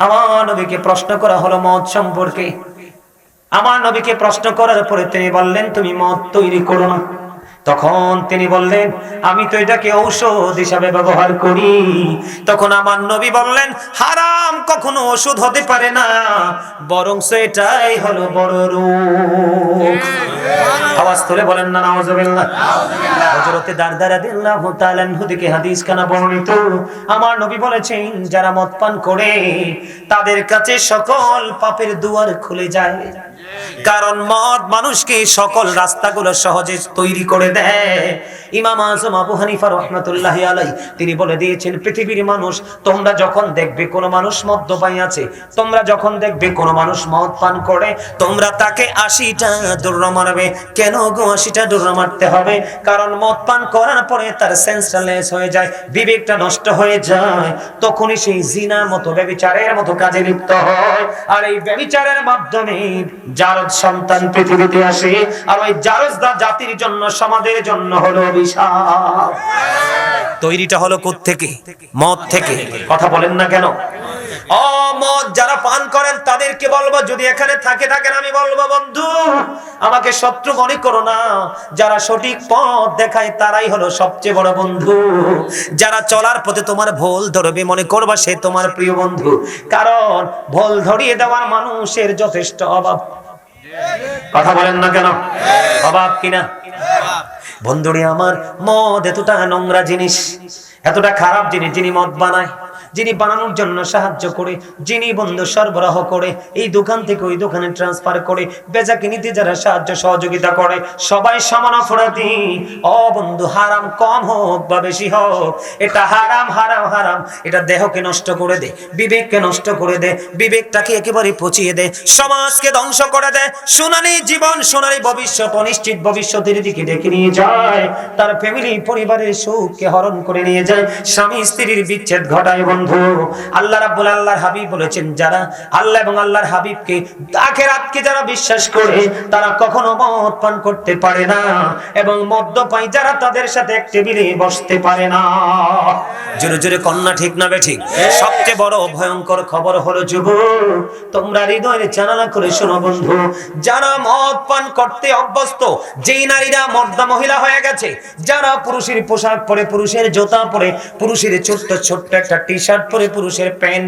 আমার নবীকে প্রশ্ন করা হলো মদ সম্পর্কে। আমার নবীকে প্রশ্ন করার পরে তিনি বললেন, তুমি মদ তৈরি করো না। তখন তিনি বললেন, আমি তো এটাকে ঔষধ হিসাবে ব্যবহার করি। তখন আমার নবী বললেন, হারাম কখনো ওষুধ হতে পারে না, বরং এটাই হলো বড় রোগ। আওয়াজ তুলে বলেন না নাউজুবিল্লাহ। হযরতে দারদা রাদিয়াল্লাহু তাআলা আনহু থেকে হাদিস খানা বর্ণিত, আমার নবী বলেছেন, যারা মদ পান করে তাদের কাছে সকল পাপের দুয়ার খুলে যায়। কারণ মদ মানুষকে সকল রাস্তাগুলো সহজে তৈরি করে দেয়। ইমাম আযম আবু হানিফা রাহমাতুল্লাহি আলাইহি তিনি বলে দিয়েছেন, পৃথিবীর মানুষ, তোমরা যখন দেখবে কোন মানুষ মদ্যপায়ী আছে, তোমরা যখন দেখবে কোন মানুষ মদ পান করে, তোমরা তাকে ৮০টা দৌড়া মারবে। কেন গো ৮০টা দৌড়া মারতে হবে? কারণ মদ পান করার পরে তার সেন্সটা লেস হয়ে যায়, বিবেকটা নষ্ট হয়ে যায়, তখনই সেই জিনার মতো ব্যভিচারের মতো কাজে লিপ্ত হয়। আর এই ব্যভিচারের মাধ্যমে জারজ সন্তান পৃথিবীতে আসে। আর ওই জারজদা জাতির জন্য, সমাজের জন্য হলো অভিশাপ। তৈরিটা হলো কোত্থেকে? মদ থেকে। কথা বলেন না কেন? ও মদ যারা পান করেন তাদেরকে বলবো, যদি এখানে থাকেন, আমি বলবো, বন্ধু আমাকে শত্রু মনে করো না। যারা সঠিক পথ দেখায় তারাই হলো সবচেয়ে বড় বন্ধু। যারা চলার পথে তোমার ভুল ধরবে, মনে করবা সে তোমার প্রিয় বন্ধু। কারণ ভুল ধরিয়ে দেওয়ার মানুষের যথেষ্ট অভাব। কথা বলেন না কেন? অভাব কিনা? বন্ধুরে আমার, মদ এতটা নোংরা জিনিস, এতটা খারাপ জিনিস। যিনি মদ বানায়, যিনি বানানোর জন্য সাহায্য করে, যিনি বন্ধু সরবরাহ করে, এই দোকান থেকে ওই দোকানে ট্রান্সফার করে, বেচাকিনিতে যারা সাহায্য সহযোগিতা করে, সবাই সমান অপরাধী। ও বন্ধু, হারাম কম হোক বা বেশি হোক, এটা হারাম হারাম হারাম। এটা দেহকে নষ্ট করে দে, বিবেককে নষ্ট করে দে, বিবেকটাকে একেবারে পচিয়ে দে, সমাজকে ধ্বংস করে দে, সোনালী জীবন, সোনালী ভবিষ্যৎ, অনিশ্চিত ভবিষ্যতের দিকে ডেকে নিয়ে যায়, তার ফ্যামিলি পরিবারের সুখকে হরণ করে নিয়ে যায়, স্বামী স্ত্রীর বিচ্ছেদ ঘটায়। বন্ধু, আল্লাহ রাব্বুল আল্লাহর হাবিব বলেছেন, যারা আল্লাহ এবং আল্লাহর হাবিবকে, আখিরাতকে যারা বিশ্বাস করে, তারা কখনো মদ পান করতে পারে না, এবং মদ্যপায়ী যারা তাদের সাথে এক টেবিলে বসতে পারে না। জোরে জোরে কন্যা ঠিক না বেঠিক? সবচেয়ে বড় ভয়ঙ্কর খবর হলো, যুবক, তোমরা হৃদয়ের জানালা করে শোনো বন্ধু, যারা মদ পান করতে অভ্যস্ত, যেই নারীরা মর্দা মহিলা হয়ে গেছে, যারা পুরুষের পোশাক পরে, পুরুষের জুতা পরে, পুরুষের ছোট্ট ছোট্ট একটা টি শার্ট পরে, পুরুষের প্যান্ট